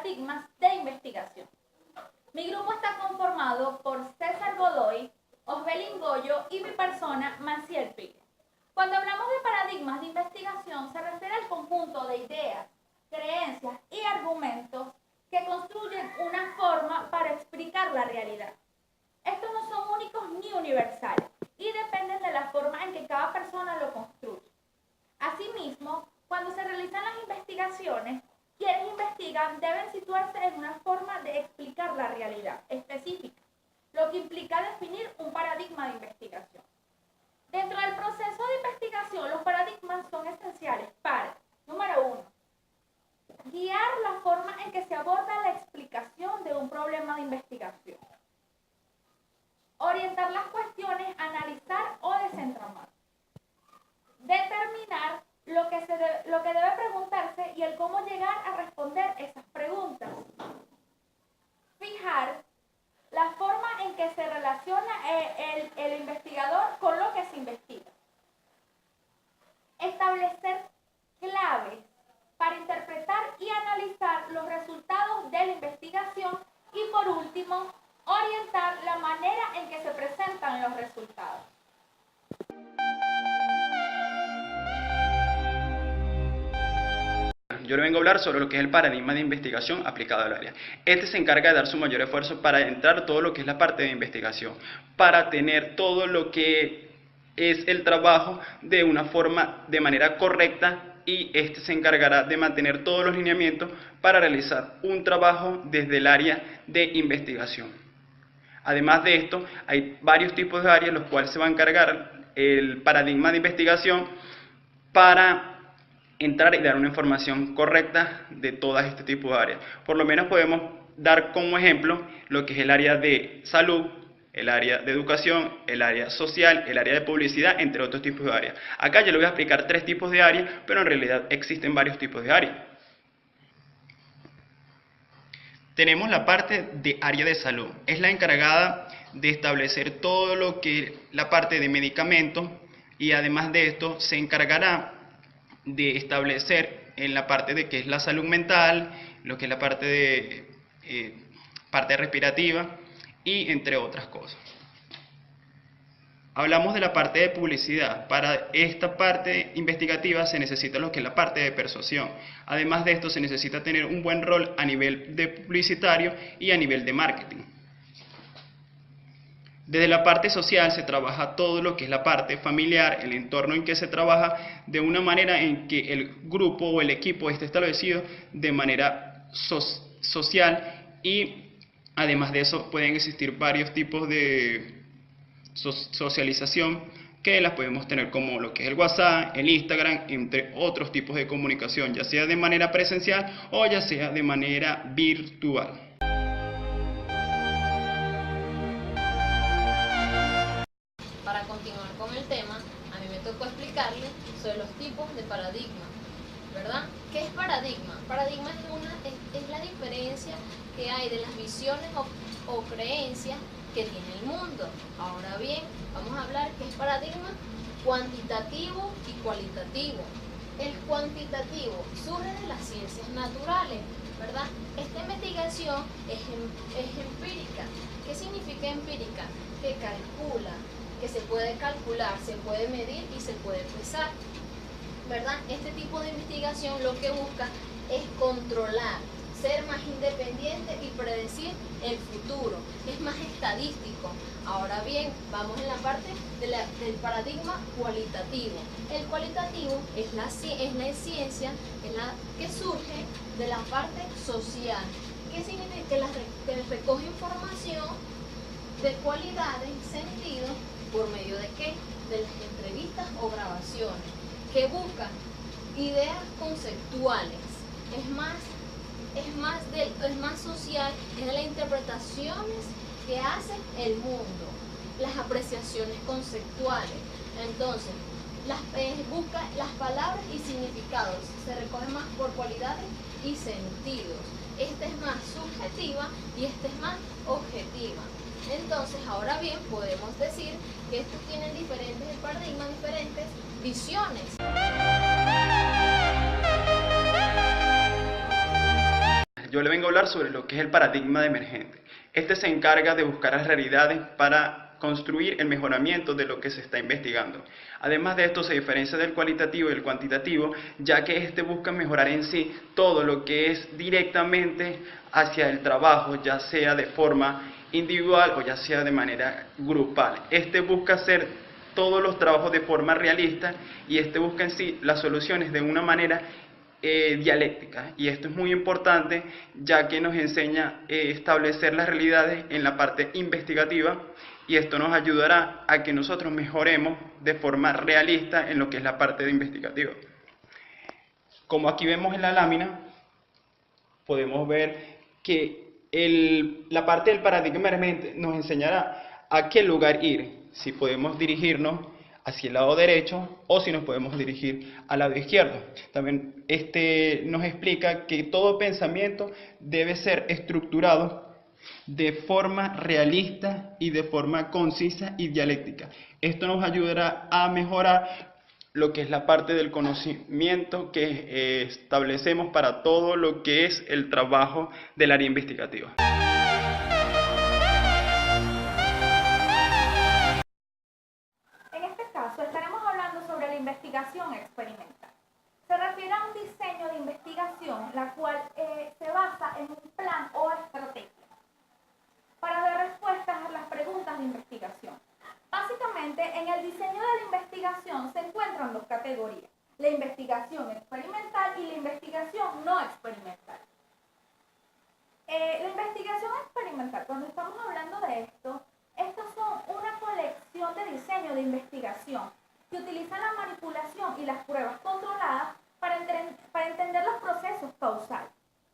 paradigmas de investigación. Mi grupo está conformado por César Godoy, Osbelín Goyo y mi persona, Maciel Pérez. Cuando hablamos de paradigmas de investigación, se refiere al conjunto de ideas, creencias y argumentos que construyen una forma para explicar la realidad. Estos no son únicos ni universales y dependen de la forma en que cada persona lo construye. Asimismo, cuando se realizan las investigaciones, quienes investigan deben situarse en una forma de explicar la realidad específica, lo que implica definir un paradigma de investigación. Dentro del proceso de investigación, los paradigmas son esenciales para, número 1, guiar la forma en que se aborda la explicación de un problema de investigación. Orientar las cuestiones, analizar o desentramar. Determinar lo que debe preguntarse y el cómo llegar a responder esas preguntas. Fijar la forma en que se relaciona el investigador con lo que se investiga. Establecer claves para interpretar y analizar los resultados de la investigación y, por último, orientar la manera en que se presentan los resultados. Yo le vengo a hablar sobre lo que es el paradigma de investigación aplicado al área. Este se encarga de dar su mayor esfuerzo para entrar todo lo que es la parte de investigación, para tener todo lo que es el trabajo de una forma, de manera correcta, y este se encargará de mantener todos los lineamientos para realizar un trabajo desde el área de investigación. Además de esto, hay varios tipos de áreas los cuales se va a encargar el paradigma de investigación para entrar y dar una información correcta de todas este tipo de áreas. Por lo menos podemos dar como ejemplo lo que es el área de salud, el área de educación, el área social, el área de publicidad, entre otros tipos de áreas. Acá yo le voy a explicar 3 tipos de áreas, pero en realidad existen varios tipos de áreas. Tenemos la parte de área de salud. Es la encargada de establecer todo lo que es la parte de medicamentos, y además de esto se encargará de establecer en la parte de que es la salud mental, lo que es la parte de parte respirativa y entre otras cosas. Hablamos de la parte de publicidad. Para esta parte investigativa se necesita lo que es la parte de persuasión. Además de esto se necesita tener un buen rol a nivel de publicitario y a nivel de marketing. Desde la parte social se trabaja todo lo que es la parte familiar, el entorno en que se trabaja de una manera en que el grupo o el equipo esté establecido de manera social, y además de eso pueden existir varios tipos de socialización que las podemos tener, como lo que es el WhatsApp, el Instagram, entre otros tipos de comunicación, ya sea de manera presencial o ya sea de manera virtual. Para continuar con el tema, a mí me tocó explicarles sobre los tipos de paradigma, ¿verdad? ¿Qué es paradigma? Paradigma es la diferencia que hay de las visiones o creencias que tiene el mundo. Ahora bien, vamos a hablar qué es paradigma cuantitativo y cualitativo. El cuantitativo surge de las ciencias naturales, ¿verdad? Esta investigación es empírica. ¿Qué significa empírica? Que calcula, que se puede calcular, se puede medir y se puede pesar, ¿verdad? Este tipo de investigación lo que busca es controlar, ser más independiente y predecir el futuro, es más estadístico. Ahora bien, vamos en la parte del paradigma cualitativo. El cualitativo es la ciencia que surge de la parte social. ¿Qué significa? Que recoge información de cualidades, sentidos, ¿por medio de qué? De las entrevistas o grabaciones, que buscan ideas conceptuales. Es más social, es de las interpretaciones que hace el mundo, las apreciaciones conceptuales. Entonces, busca las palabras y significados, se recoge más por cualidades y sentidos. Esta es más subjetiva y esta es más objetiva. Entonces, ahora bien, podemos decir que estos tienen diferentes paradigmas, diferentes visiones. yo le vengo a hablar sobre lo que es el paradigma de emergente. Este se encarga de buscar las realidades para construir el mejoramiento de lo que se está investigando. Además de esto, se diferencia del cualitativo y el cuantitativo, ya que este busca mejorar en sí todo lo que es directamente hacia el trabajo, ya sea de forma individual o ya sea de manera grupal. Este busca hacer todos los trabajos de forma realista y este busca en sí las soluciones de una manera dialéctica, y esto es muy importante ya que nos enseña a establecer las realidades en la parte investigativa, y esto nos ayudará a que nosotros mejoremos de forma realista en lo que es la parte de investigativa. Como aquí vemos en la lámina, podemos ver que la parte del paradigma emergente nos enseñará a qué lugar ir, si podemos dirigirnos hacia el lado derecho o si nos podemos dirigir al lado izquierdo. También nos explica que todo pensamiento debe ser estructurado de forma realista y de forma concisa y dialéctica. Esto nos ayudará a mejorar lo que es la parte del conocimiento que establecemos para todo lo que es el trabajo del área investigativa. En este caso estaremos hablando sobre la investigación experimental. Se refiere a un diseño de investigación la cual se basa en un plan o estrategia para dar respuestas a las preguntas de investigación. Básicamente, en el diseño de la investigación se encuentran dos categorías: la investigación experimental y la investigación no experimental. La investigación experimental, cuando estamos hablando de esto, estos son una colección de diseño de investigación que utilizan la manipulación y las pruebas controladas para entender los procesos causales.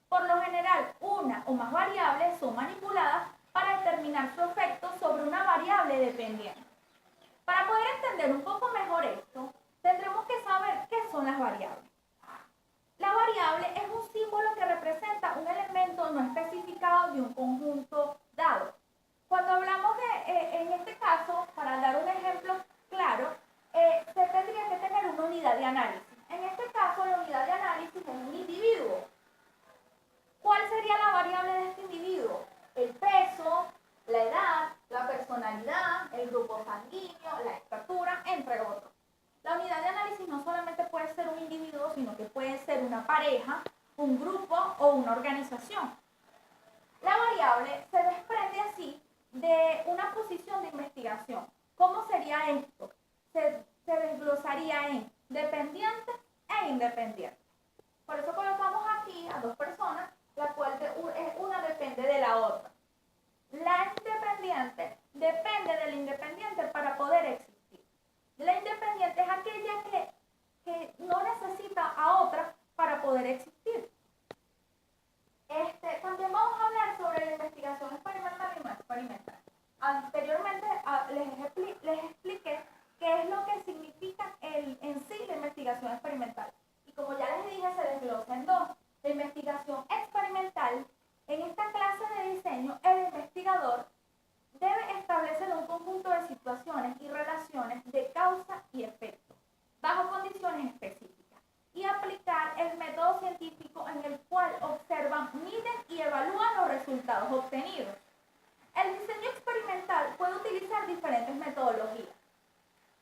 Por lo general, una o más variables son manipuladas para determinar su efecto sobre una variable dependiente. Para poder entender un poco mejor esto, tendremos que saber qué son las variables. La variable es un símbolo que representa un elemento no especificado de un conjunto dado. Cuando hablamos en este caso, para dar un ejemplo claro, se tendría que tener una unidad de análisis. En este caso, la unidad de análisis es un individuo. ¿Cuál sería la variable de este individuo? El peso, la edad, la personalidad, el grupo sanguíneo, la estatura, entre otros. La unidad de análisis no solamente puede ser un individuo, sino que puede ser una pareja, un grupo o una organización. La variable se desprende así de una posición de investigación. ¿Cómo sería esto? Se desglosaría en dependientes e independientes. Por eso colocamos aquí a dos personas, la cual una depende de la otra. La independiente depende del independiente para poder existir. La independiente es aquella que no necesita a otra para poder existir. También vamos a hablar sobre la investigación experimental y no experimental. Anteriormente les expliqué qué es lo que significa en sí la investigación experimental. Y como ya les dije, se desglosa en dos. La investigación experimental, en esta clase de diseño, el investigador debe establecer un conjunto de situaciones y relaciones de causa y efecto, bajo condiciones específicas, y aplicar el método científico en el cual observan, miden y evalúan los resultados obtenidos. El diseño experimental puede utilizar diferentes metodologías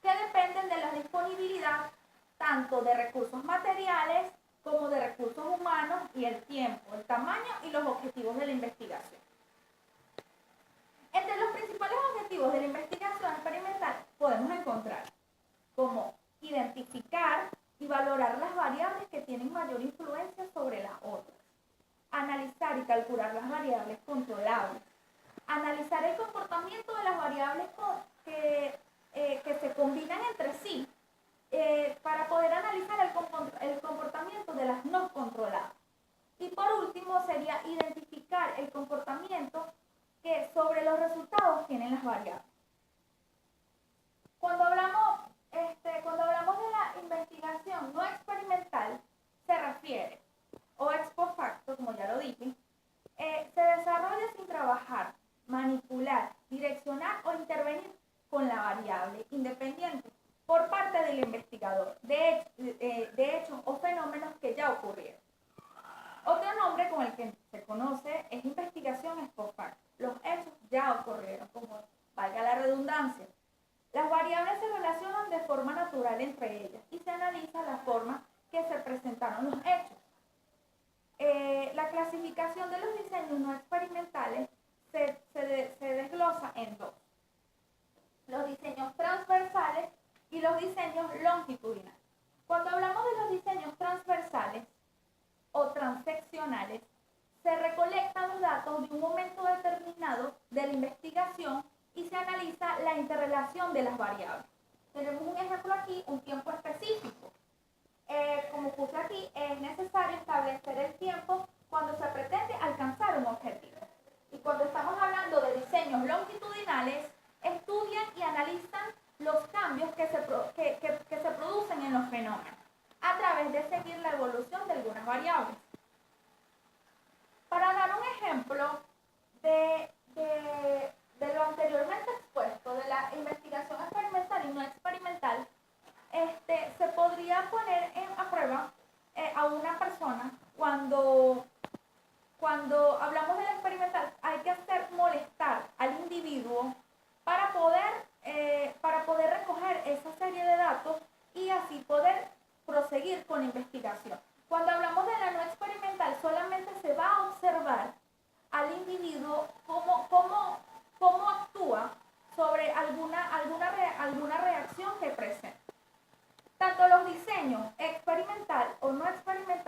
que dependen de la disponibilidad tanto de recursos materiales como de recursos humanos y el tiempo, el tamaño y los objetivos de la investigación. Entre los principales objetivos de la investigación experimental podemos encontrar como identificar y valorar las variables que tienen mayor influencia sobre las otras, analizar y calcular las variables controlables, analizar el comportamiento de las variables que se combinan entre sí, para poder analizar el comportamiento de las no controladas. Y por último sería identificar el comportamiento que sobre los resultados tienen las variables. Cuando hablamos de la investigación no experimental, se refiere, o ex post facto, como ya lo dije, se desarrolla sin trabajar, manipular, direccionar o intervenir con la variable independiente por parte del investigador de hechos o fenómenos que ya ocurrieron. Otro nombre con el que se conoce, es investigación ex post facto. Los hechos ya ocurrieron, como valga la redundancia. Las variables se relacionan de forma natural entre ellas y se analiza la forma que se presentaron los hechos. La clasificación de los diseños no experimentales se desglosa en dos: los diseños transversales y los diseños longitudinales. Cuando hablamos de los diseños transversales o transeccionales, se recolectan los datos de un momento determinado de la investigación y se analiza la interrelación de las variables. Tenemos un ejemplo aquí, un tiempo específico. Como puse aquí, es necesario establecer el tiempo cuando se pretende alcanzar un objetivo. Y cuando estamos hablando de diseños longitudinales, estudian y analizan los cambios que se producen en los fenómenos a través de seguir la evolución de algunas variables. Para dar un ejemplo de lo anteriormente expuesto, de la investigación experimental y no experimental, se podría poner a prueba a una persona cuando hablamos de la experimental. Hay que hacer molestar al individuo para poder recoger esa serie de datos y así poder proseguir con la investigación. Cuando hablamos de la no experimental, solamente se va a observar al individuo cómo actúa sobre alguna reacción que presenta. Tanto los diseños experimental o no experimental